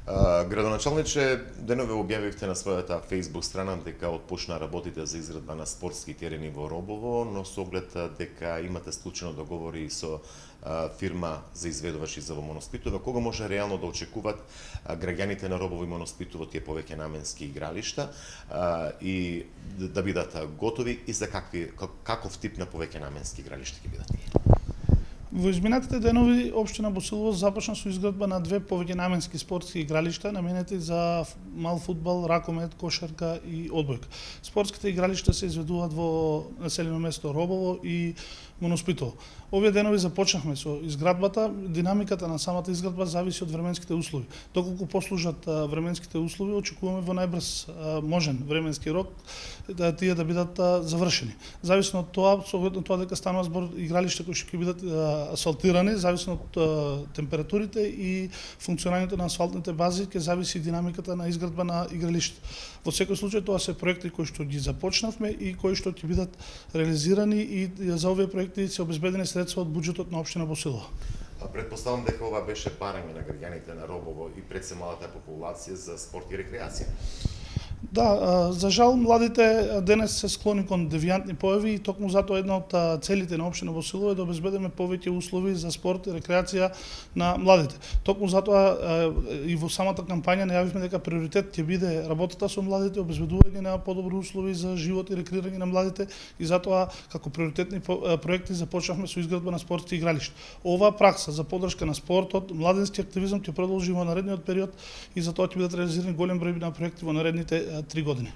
Градоначалниче, денове објавивте на својата Facebook страна дека отпочна работите за изградба на спортски терени во Робово, но со оглед дека имате склучено договори со фирма за изведувачи за во Моноспитово, кога може реално да очекуваат граѓаните на Робово и Моноспитово тие повеќе наменски игралишта и да бидат готови и за каков тип на повеќе наменски игралишта ќе бидат тие? Во изминатите денови општина Босилово започна со изградба на две повеќе наменски спортски игралишта наменети за мал фудбал, ракомет, кошарка и одбојка. Спортските игралишта се изведуваат во населено место Робово и Моноспитово. Овие денови започнахме со изградбата. Динамиката на самата изградба зависи од временските услови. Доколку послужат временските услови, очекуваме во најбрз можен временски рок тие да бидат завршени. Зависно од тоа, со оглед на тоа дека станува збор игралишта кои ќе бидат асфалтирани, зависно од температурите и функционирањето на асфалтните бази, ќе зависи динамиката на изградба на игралишта. Во секој случај тоа се проекти кои што ги започнавме и кои што ќе бидат реализирани и за овие проекти се обезбедени средства од буџетот на општина Босилово. Предпоставам дека ова беше барање на граѓаните на Робово и пред се малата популација за спорт и рекреација. Да, за жал младите денес се склони кон девијантни појави и токму затоа една од целите на општина Босилово е да обезбедиме повеќе услови за спорт и рекреација на младите. Токму затоа и во самата кампања најавивме дека приоритет ќе биде работата со младите, обезбедување на подобри услови за живот и рекреирање на младите и затоа како приоритетни проекти започнавме со изградба на спортски игралишта. Оваа пракса за поддршка на спортот, младенски активизам ќе продолжи во наредниот период и затоа ќе бидат реализирани голем број на проекти во наредните 3 години.